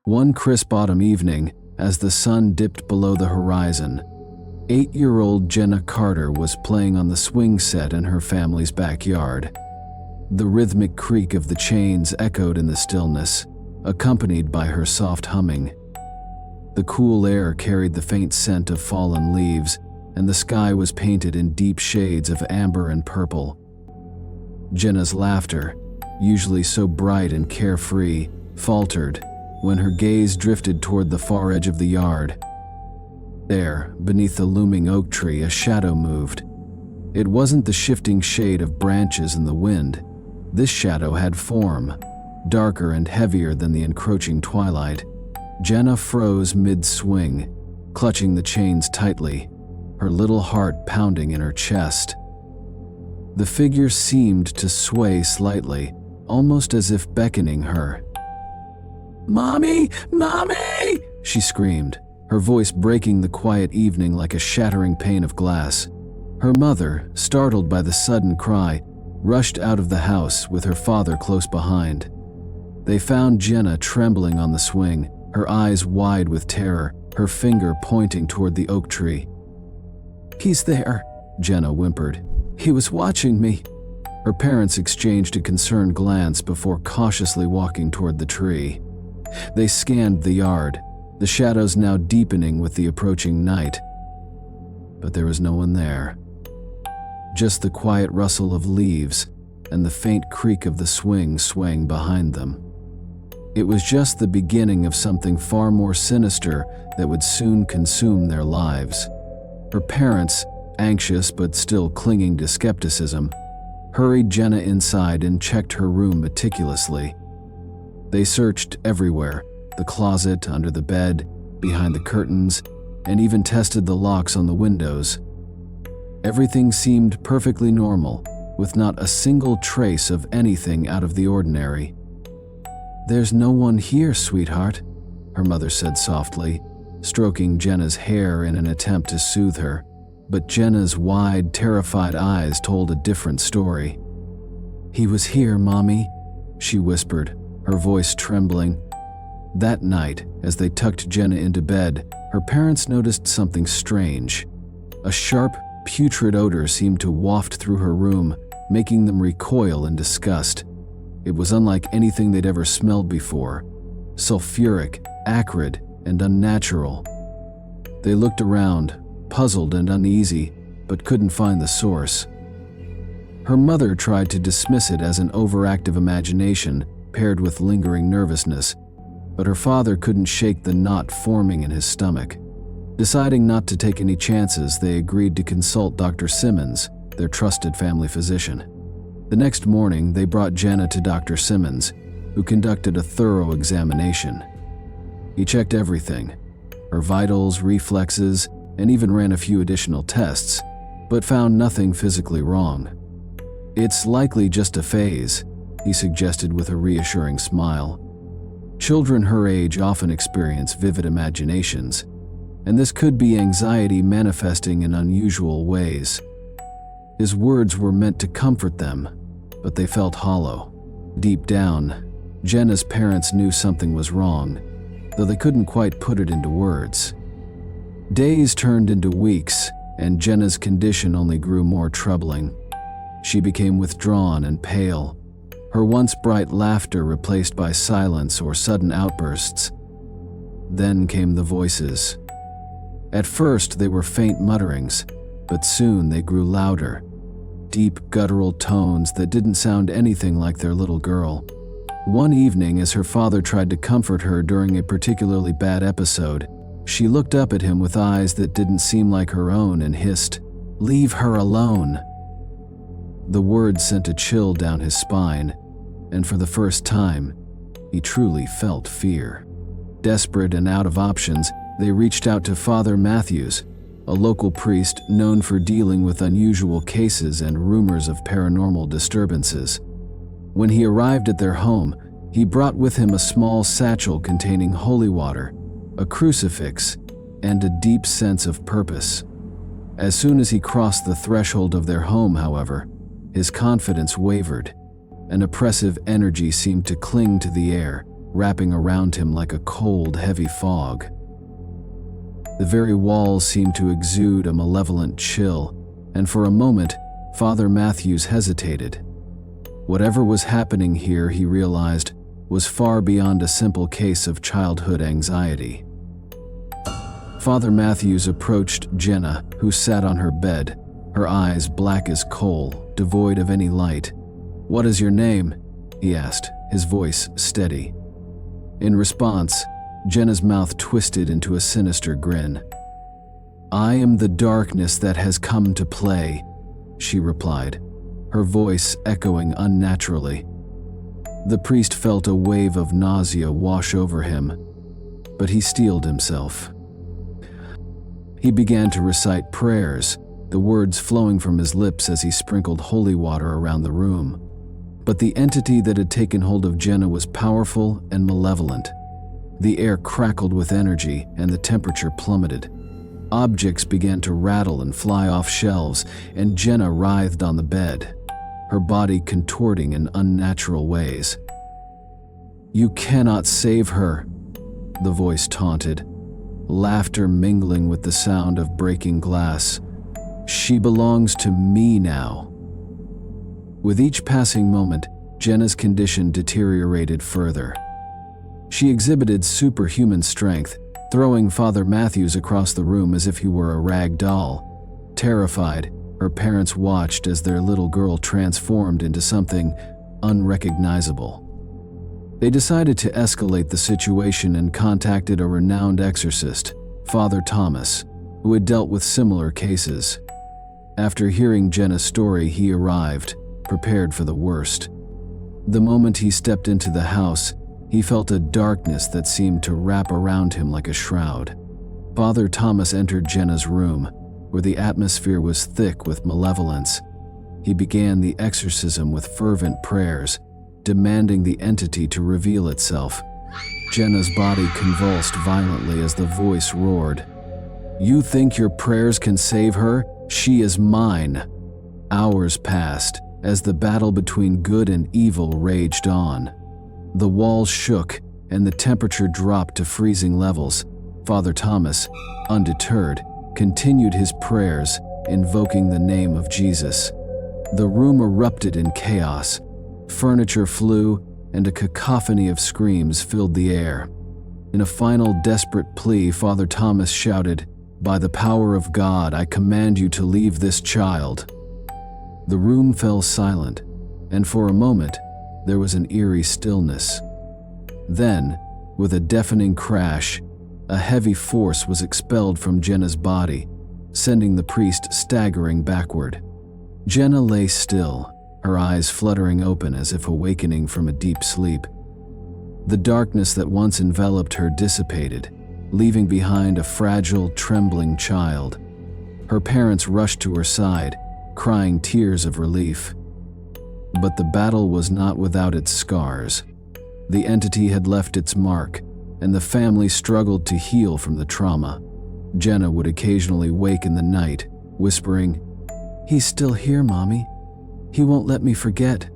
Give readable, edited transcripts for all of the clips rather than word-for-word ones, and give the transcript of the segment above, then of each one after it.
One crisp autumn evening, as the sun dipped below the horizon, 8-year-old Jenna Carter was playing on the swing set in her family's backyard. The rhythmic creak of the chains echoed in the stillness, accompanied by her soft humming. The cool air carried the faint scent of fallen leaves, and the sky was painted in deep shades of amber and purple. Jenna's laughter, usually so bright and carefree, faltered when her gaze drifted toward the far edge of the yard. There, beneath the looming oak tree, a shadow moved. It wasn't the shifting shade of branches in the wind. This shadow had form, darker and heavier than the encroaching twilight. Jenna froze mid-swing, clutching the chains tightly, her little heart pounding in her chest. The figure seemed to sway slightly, almost as if beckoning her. "Mommy! Mommy!" she screamed, her voice breaking the quiet evening like a shattering pane of glass. Her mother, startled by the sudden cry, rushed out of the house with her father close behind. They found Jenna trembling on the swing, her eyes wide with terror, her finger pointing toward the oak tree. "He's there," Jenna whimpered. "He was watching me." Her parents exchanged a concerned glance before cautiously walking toward the tree. They scanned the yard, the shadows now deepening with the approaching night. But there was no one there. Just the quiet rustle of leaves and the faint creak of the swing swaying behind them. It was just the beginning of something far more sinister that would soon consume their lives. Her parents, anxious but still clinging to skepticism, hurried Jenna inside and checked her room meticulously. They searched everywhere, the closet, under the bed, behind the curtains, and even tested the locks on the windows. Everything seemed perfectly normal, with not a single trace of anything out of the ordinary. "There's no one here, sweetheart," her mother said softly, stroking Jenna's hair in an attempt to soothe her. But Jenna's wide, terrified eyes told a different story. "He was here, Mommy," she whispered, her voice trembling. That night, as they tucked Jenna into bed, her parents noticed something strange. A sharp, putrid odor seemed to waft through her room, making them recoil in disgust. It was unlike anything they'd ever smelled before, sulfuric, acrid, and unnatural. They looked around, puzzled and uneasy, but couldn't find the source. Her mother tried to dismiss it as an overactive imagination paired with lingering nervousness, but her father couldn't shake the knot forming in his stomach. Deciding not to take any chances, they agreed to consult Dr. Simmons, their trusted family physician. The next morning, they brought Jenna to Dr. Simmons, who conducted a thorough examination. He checked everything, her vitals, reflexes, and even ran a few additional tests, but found nothing physically wrong. "It's likely just a phase," he suggested with a reassuring smile. Children her age often experience vivid imaginations, and this could be anxiety manifesting in unusual ways. His words were meant to comfort them, but they felt hollow. Deep down, Jenna's parents knew something was wrong, though they couldn't quite put it into words. Days turned into weeks, and Jenna's condition only grew more troubling. She became withdrawn and pale, her once bright laughter replaced by silence or sudden outbursts. Then came the voices. At first, they were faint mutterings, but soon they grew louder, deep guttural tones that didn't sound anything like their little girl. One evening, as her father tried to comfort her during a particularly bad episode, she looked up at him with eyes that didn't seem like her own and hissed, "Leave her alone." The words sent a chill down his spine, and for the first time, he truly felt fear. Desperate and out of options, they reached out to Father Matthews, a local priest known for dealing with unusual cases and rumors of paranormal disturbances. When he arrived at their home, he brought with him a small satchel containing holy water, a crucifix, and a deep sense of purpose. As soon as he crossed the threshold of their home, however, his confidence wavered. An oppressive energy seemed to cling to the air, wrapping around him like a cold, heavy fog. The very walls seemed to exude a malevolent chill, and for a moment, Father Matthews hesitated. Whatever was happening here, he realized, was far beyond a simple case of childhood anxiety. Father Matthews approached Jenna, who sat on her bed, her eyes black as coal, devoid of any light. "What is your name?" he asked, his voice steady. In response, Jenna's mouth twisted into a sinister grin. "I am the darkness that has come to play," she replied, her voice echoing unnaturally. The priest felt a wave of nausea wash over him, but he steeled himself. He began to recite prayers, the words flowing from his lips as he sprinkled holy water around the room. But the entity that had taken hold of Jenna was powerful and malevolent. The air crackled with energy and the temperature plummeted. Objects began to rattle and fly off shelves, and Jenna writhed on the bed, her body contorting in unnatural ways. "You cannot save her," the voice taunted, laughter mingling with the sound of breaking glass. "She belongs to me now." With each passing moment, Jenna's condition deteriorated further. She exhibited superhuman strength, throwing Father Matthews across the room as if he were a rag doll. Terrified, her parents watched as their little girl transformed into something unrecognizable. They decided to escalate the situation and contacted a renowned exorcist, Father Thomas, who had dealt with similar cases. After hearing Jenna's story, he arrived, prepared for the worst. The moment he stepped into the house, he felt a darkness that seemed to wrap around him like a shroud. Father Thomas entered Jenna's room, where the atmosphere was thick with malevolence. He began the exorcism with fervent prayers, demanding the entity to reveal itself. Jenna's body convulsed violently as the voice roared, "You think your prayers can save her? She is mine." Hours passed as the battle between good and evil raged on. The walls shook and the temperature dropped to freezing levels. Father Thomas, undeterred, continued his prayers, invoking the name of Jesus. The room erupted in chaos. Furniture flew, and a cacophony of screams filled the air. In a final desperate plea, Father Thomas shouted, "By the power of God, I command you to leave this child." The room fell silent, and for a moment, there was an eerie stillness. Then, with a deafening crash, a heavy force was expelled from Jenna's body, sending the priest staggering backward. Jenna lay still, her eyes fluttering open as if awakening from a deep sleep. The darkness that once enveloped her dissipated, leaving behind a fragile, trembling child. Her parents rushed to her side, crying tears of relief. But the battle was not without its scars. The entity had left its mark, and the family struggled to heal from the trauma. Jenna would occasionally wake in the night, whispering, "He's still here, Mommy. He won't let me forget."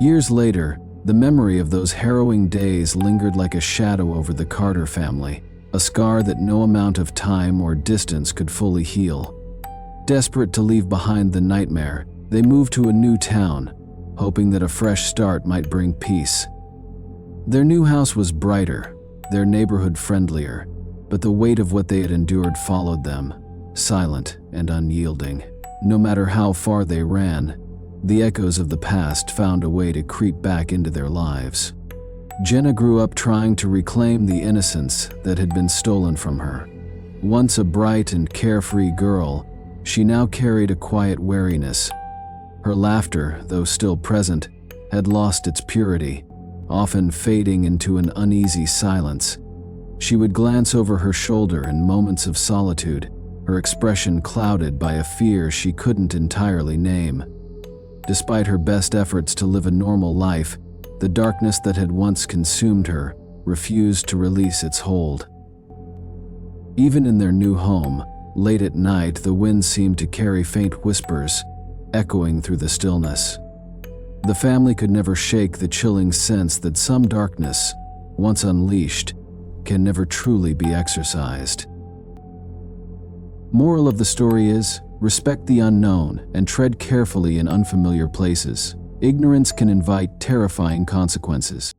Years later, the memory of those harrowing days lingered like a shadow over the Carter family, a scar that no amount of time or distance could fully heal. Desperate to leave behind the nightmare, they moved to a new town, hoping that a fresh start might bring peace. Their new house was brighter, their neighborhood friendlier, but the weight of what they had endured followed them, silent and unyielding. No matter how far they ran, the echoes of the past found a way to creep back into their lives. Jenna grew up trying to reclaim the innocence that had been stolen from her. Once a bright and carefree girl, she now carried a quiet wariness. Her laughter, though still present, had lost its purity, often fading into an uneasy silence. She would glance over her shoulder in moments of solitude, her expression clouded by a fear she couldn't entirely name. Despite her best efforts to live a normal life, the darkness that had once consumed her refused to release its hold. Even in their new home, late at night, the wind seemed to carry faint whispers, echoing through the stillness. The family could never shake the chilling sense that some darkness, once unleashed, can never truly be exorcised. Moral of the story is, respect the unknown and tread carefully in unfamiliar places. Ignorance can invite terrifying consequences.